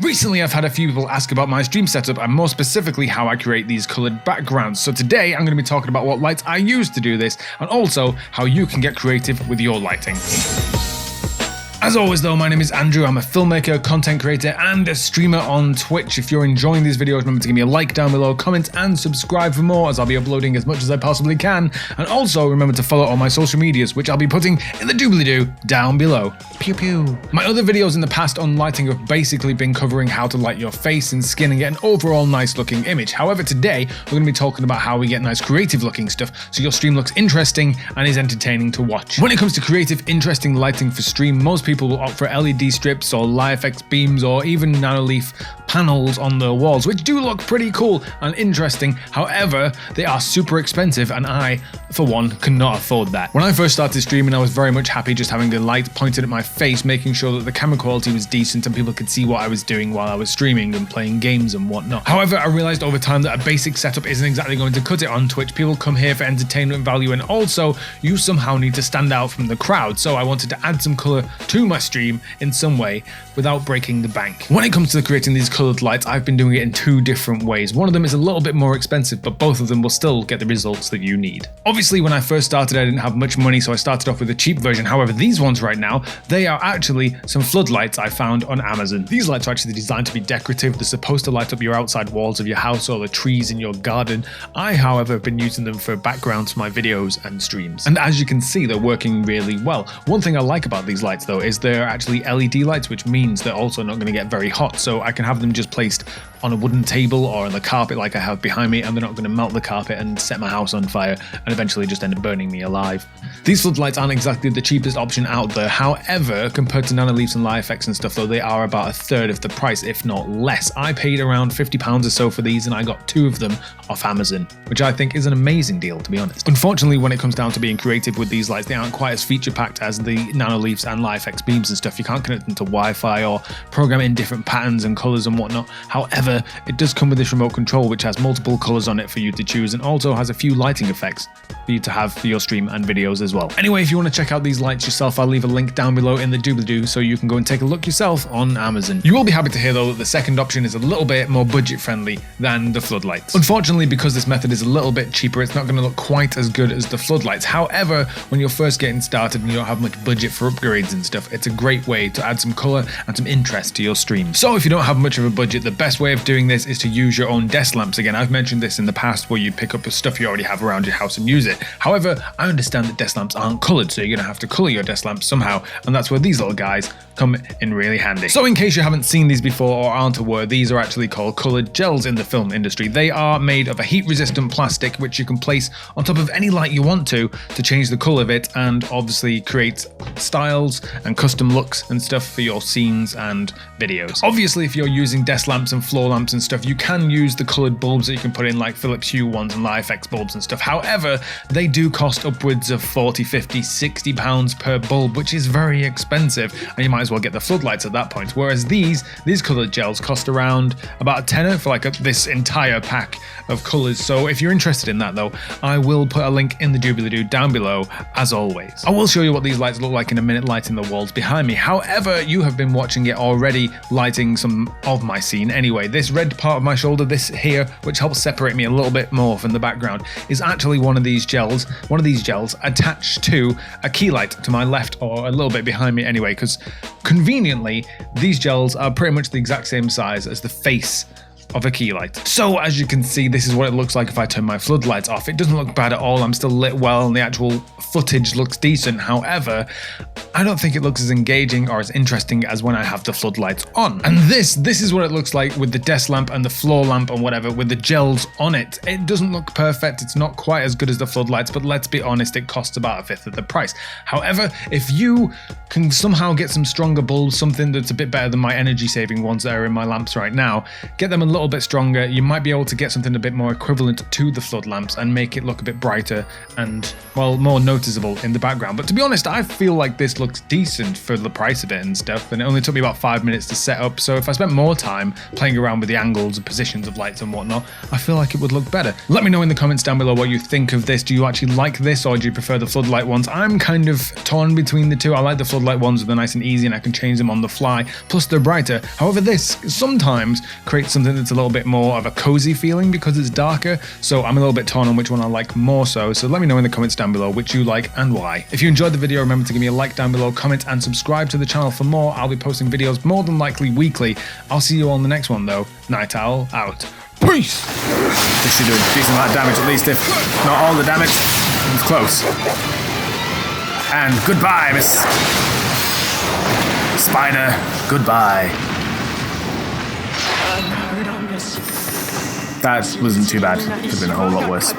Recently, I've had a few people ask about my stream setup and more specifically how I create these coloured backgrounds. So today I'm going to be talking about what lights I use to do this and also how you can get creative with your lighting. As always though, my name is Andrew, I'm a filmmaker, content creator and a streamer on Twitch. If you're enjoying these videos, remember to give me a like down below, comment and subscribe for more as I'll be uploading as much as I possibly can. And also remember to follow all my social medias, which I'll be putting in the doobly-doo down below. Pew pew. My other videos in the past on lighting have basically been covering how to light your face and skin and get an overall nice looking image. However, today we're going to be talking about how we get nice creative looking stuff so your stream looks interesting and is entertaining to watch. When it comes to creative, interesting lighting for stream, most people will opt for LED strips or LiFX beams or even nanoleaf panels on the walls, which do look pretty cool and interesting. However, they are super expensive and I, for one, cannot afford that. When I first started streaming, I was very much happy just having the light pointed at my face, making sure that the camera quality was decent and people could see what I was doing while I was streaming and playing games and whatnot. However, I realized over time that a basic setup isn't exactly going to cut it on Twitch. People come here for entertainment value and also you somehow need to stand out from the crowd. So I wanted to add some color to my stream in some way without breaking the bank. When it comes to creating these colored lights, I've been doing it in two different ways. One of them is a little bit more expensive, but both of them will still get the results that you need. Obviously, when I first started, I didn't have much money, so I started off with a cheap version. However, these ones right now, they are actually some floodlights I found on Amazon. These lights are actually designed to be decorative. They're supposed to light up your outside walls of your house or the trees in your garden. I, however, have been using them for backgrounds to my videos and streams. And as you can see, they're working really well. One thing I like about these lights though is they're actually LED lights, which means they're also not going to get very hot. So I can have them just placed on a wooden table or on the carpet like I have behind me, and they're not going to melt the carpet and set my house on fire and eventually just end up burning me alive. These floodlights aren't exactly the cheapest option out there. However, compared to nanoleafs and LiFX and stuff though, they are about a third of the price, if not less. I paid around £50 or so for these and I got two of them off Amazon, which I think is an amazing deal, to be honest. Unfortunately, when it comes down to being creative with these lights, they aren't quite as feature packed as the nanoleafs and LiFX beams and stuff. You can't connect them to Wi-Fi or program in different patterns and colors and whatnot. However, it does come with this remote control which has multiple colors on it for you to choose and also has a few lighting effects for you to have for your stream and videos as well. Anyway, if you want to check out these lights yourself, I'll leave a link down below in the doobly-doo so you can go and take a look yourself on Amazon. You will be happy to hear though that the second option is a little bit more budget friendly than the floodlights. Unfortunately, because this method is a little bit cheaper, it's not going to look quite as good as the floodlights. However, when you're first getting started and you don't have much budget for upgrades and stuff, it's a great way to add some color and some interest to your stream. So if you don't have much of a budget, the best way of doing this is to use your own desk lamps. Again, I've mentioned this in the past where you pick up the stuff you already have around your house and use it. However, I understand that desk lamps aren't colored, so you're going to have to color your desk lamps somehow, and that's where these little guys come in really handy. So in case you haven't seen these before or aren't aware, these are actually called colored gels in the film industry. They are made of a heat resistant plastic which you can place on top of any light you want to change the color of it and obviously create styles and custom looks and stuff for your scenes and videos. Obviously, if you're using desk lamps and floor lamps and stuff, you can use the colored bulbs that you can put in like Philips Hue ones and LiFX bulbs and stuff. However, they do cost upwards of 40, 50, 60 pounds per bulb, which is very expensive, and you might as well get the floodlights at that point. Whereas these colored gels cost around about a tenner for like this entire pack of colors. So if you're interested in that though, I will put a link in the doobly-doo down below as always. I will show you what these lights look like in a minute lighting the walls behind me. However, you have been watching it already lighting some of my scene anyway. This red part of my shoulder, this here, which helps separate me a little bit more from the background, is actually one of these gels attached to a key light to my left or a little bit behind me anyway, because conveniently these gels are pretty much the exact same size as the face of a key light. So as you can see, this is what it looks like if I turn my floodlights off. It doesn't look bad at all. I'm still lit well and the actual footage looks decent. However, I don't think it looks as engaging or as interesting as when I have the floodlights on. And this is what it looks like with the desk lamp and the floor lamp and whatever with the gels on it. It doesn't look perfect. It's not quite as good as the floodlights, but let's be honest, it costs about a fifth of the price. However, if you can somehow get some stronger bulbs, something that's a bit better than my energy saving ones that are in my lamps right now, get them a little little bit stronger, you might be able to get something a bit more equivalent to the flood lamps and make it look a bit brighter and, well, more noticeable in the background. But to be honest, I feel like this looks decent for the price of it and stuff, and it only took me about 5 minutes to set up, so if I spent more time playing around with the angles and positions of lights and whatnot, I feel like it would look better. Let me know in the comments down below what you think of this. Do you actually like this, or do you prefer the floodlight ones? I'm kind of torn between the two. I like the floodlight ones, they're nice and easy and I can change them on the fly, plus they're brighter. However, this sometimes creates something that's a little bit more of a cozy feeling because it's darker, so I'm a little bit torn on which one I like more so let me know in the comments down below which you like and why. If you enjoyed the video, remember to give me a like down below, comment and subscribe to the channel for more. I'll be posting videos more than likely weekly. I'll see you all in the next one though. Night Owl out. Peace! This should do a decent amount of damage, at least if not all the damage. It's close. And goodbye, Miss Spider. Goodbye. That wasn't too bad. Could have been a whole lot worse.